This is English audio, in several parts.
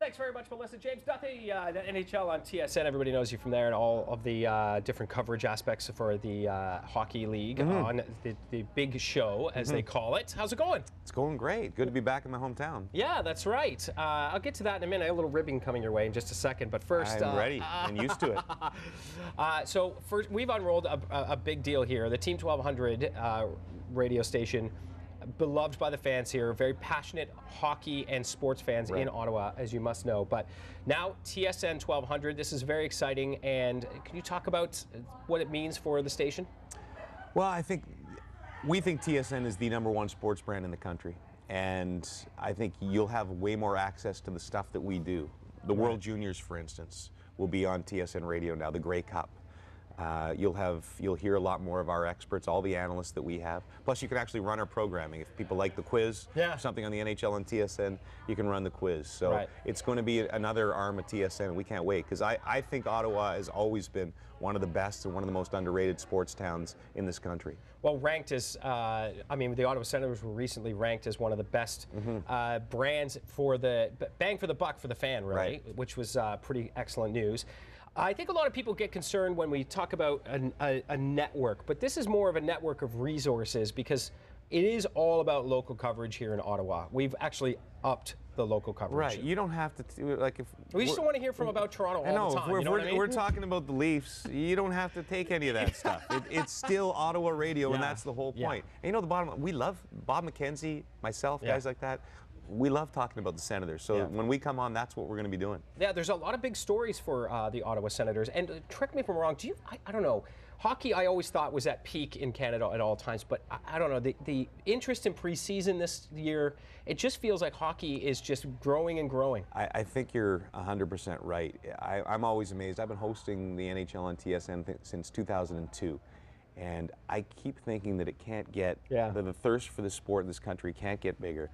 Thanks very much, Melissa. James Duthie, the NHL on TSN. Everybody knows you from there, and all of the different coverage aspects for the Hockey League on the big show, as they call it. How's it going? It's going great. Good to be back in my hometown. Yeah, that's right. I'll get to that in a minute. A little ribbing coming your way in just a second, but first... I'm ready and used to it. So first, we've unrolled a big deal here. The Team 1200 radio station, beloved by the fans here, very passionate hockey and sports fans in Ottawa, as you must know. But now TSN 1200, this is very exciting. And can you talk about what it means for the station? Well, we think TSN is the #1 sports brand in the country. And I think you'll have way more access to the stuff that we do. The World Juniors, for instance, will be on TSN radio now, the Grey Cup. You'll hear a lot more of our experts, all the analysts that we have. Plus, you can actually run our programming. If people like the quiz, something on the NHL and TSN, you can run the quiz. So it's going to be another arm of TSN, and we can't wait, because I think Ottawa has always been one of the best and one of the most underrated sports towns in this country. Well, ranked as, the Ottawa Senators were recently ranked as one of the best brands for the bang for the buck for the fan, really, which was pretty excellent news. I think a lot of people get concerned when we talk about a network, but this is more of a network of resources because it is all about local coverage here in Ottawa. We've actually upped the local coverage. Right. You don't have to, like, if we just don't want to hear from about Toronto all the time. We're talking about the Leafs. You don't have to take any of that stuff. It's still Ottawa radio, and that's the whole point. And you know, the bottom line, we love Bob McKenzie, myself, guys like that. We love talking about the Senators, so when we come on, that's what we're going to be doing. Yeah, there's a lot of big stories for the Ottawa Senators, and correct me if I'm wrong, I don't know, hockey I always thought was at peak in Canada at all times, but I don't know, the interest in preseason this year, it just feels like hockey is just growing and growing. I think you're 100% right. I'm always amazed. I've been hosting the NHL on TSN since 2002. And I keep thinking that it can't get, that the thirst for the sport in this country can't get bigger.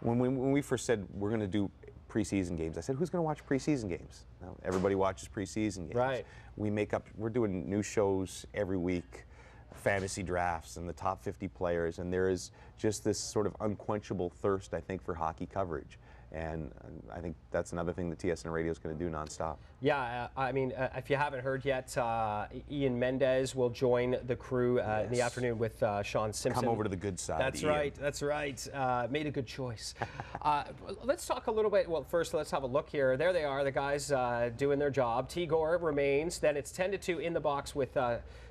When we first said we're going to do preseason games, I said, who's going to watch preseason games? Now, everybody watches preseason games. Right. We're doing new shows every week, fantasy drafts and the top 50 players, and there is just this sort of unquenchable thirst, I think, for hockey coverage. And I think that's another thing that TSN Radio is going to do nonstop. Yeah, if you haven't heard yet, Ian Mendez will join the crew in the afternoon with Sean Simpson. Come over to the good side. That's right. That's right. Made a good choice. Let's talk a little bit. Well, first, let's have a look here. There they are, the guys doing their job. Tigor remains. Then it's 10-2 in the box with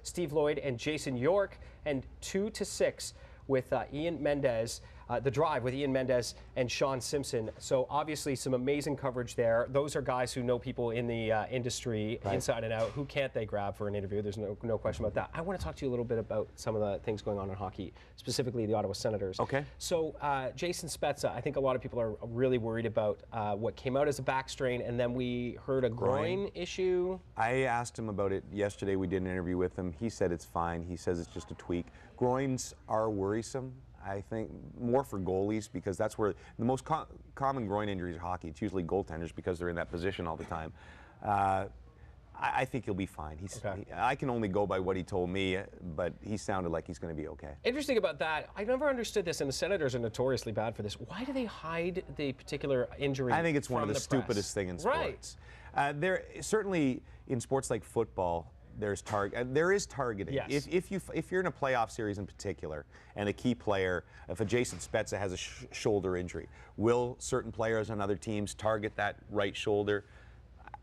Steve Lloyd and Jason York, and 2-6 with Ian Mendez. The Drive with Ian Mendez and Sean Simpson. So obviously some amazing coverage there. Those are guys who know people in the industry inside and out. Who can't they grab for an interview? There's no question about that. I want to talk to you a little bit about some of the things going on in hockey, specifically the Ottawa Senators. Okay. So Jason Spezza, I think a lot of people are really worried about what came out as a back strain, and then we heard a groin issue. I asked him about it yesterday. We did an interview with him. He said it's fine. He says it's just a tweak. Groins are worrisome. I think more for goalies, because that's where the most common groin injuries are hockey. It's usually goaltenders because they're in that position all the time. I think he'll be fine. I can only go by what he told me, but he sounded like he's going to be okay. Interesting about that, I never understood this, and the Senators are notoriously bad for this. Why do they hide the particular injury? I think it's one of the stupidest things in sports. There certainly in sports like football, there is targeting. Yes. If you're in a playoff series in particular, and a key player, if a Jason Spezza has a shoulder injury, will certain players on other teams target that right shoulder?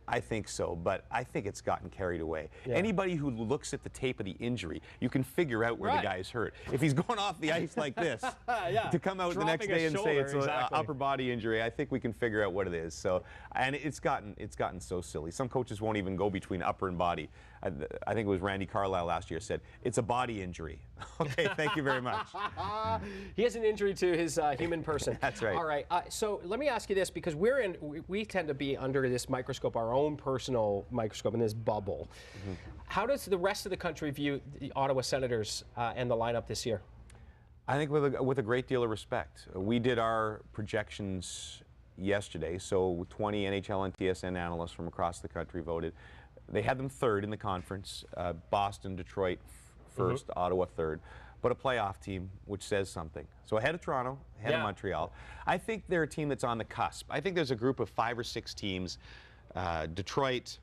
I think so, but I think it's gotten carried away. Anybody who looks at the tape of the injury, you can figure out where the guy is hurt. If he's going off the ice like this, to come out the next day and say it's an upper body injury, I think we can figure out what it is. So, and it's gotten so silly. Some coaches won't even go between upper and body. I think it was Randy Carlyle last year said, it's a body injury. Okay, thank you very much. He has an injury to his human person. That's right. All right, so let me ask you this, because we tend to be under this microscope, our own personal microscope in this bubble. How does the rest of the country view the Ottawa Senators and the lineup this year? I think with a great deal of respect. We did our projections yesterday, so 20 NHL and TSN analysts from across the country voted. They had them third in the conference, Boston, Detroit first, Ottawa third. but a playoff team, which says something. So ahead of Toronto, ahead of Montreal. I think they're a team that's on the cusp. I think there's a group of 5 or 6 teams, Detroit,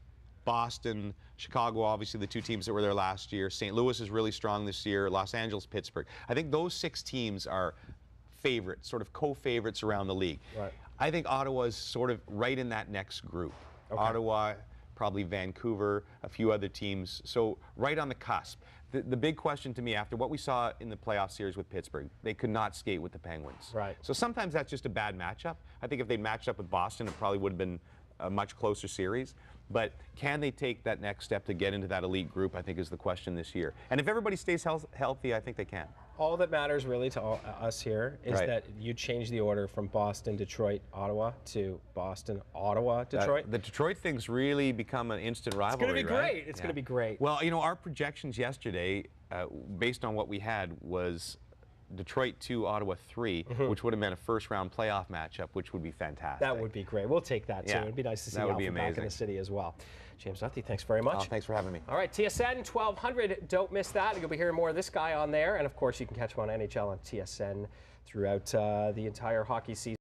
Boston, Chicago, obviously the 2 teams that were there last year. St. Louis is really strong this year. Los Angeles, Pittsburgh. I think those 6 teams are favorites, sort of co-favorites around the league. Right. I think Ottawa is sort of right in that next group. Okay. Ottawa, probably Vancouver, a few other teams. So right on the cusp. The big question to me after what we saw in the playoff series with Pittsburgh, they could not skate with the Penguins. Right. So sometimes that's just a bad matchup. I think if they matched up with Boston, it probably would have been a much closer series. But can they take that next step to get into that elite group, I think is the question this year. And if everybody stays healthy, I think they can. All that matters really to us here is that you change the order from Boston, Detroit, Ottawa to Boston, Ottawa, Detroit. The Detroit thing's really become an instant rivalry. It's going to be right? great. It's going to be great. Well, you know, our projections yesterday, based on what we had, was Detroit 2, Ottawa 3, which would have been a first-round playoff matchup, which would be fantastic. That would be great. We'll take that, too. Yeah. It'd be nice to see That would be Alfred back in the city as well. James Duthie, thanks very much. Oh, thanks for having me. All right, TSN 1200. Don't miss that. You'll be hearing more of this guy on there. And, of course, you can catch him on NHL on TSN throughout the entire hockey season.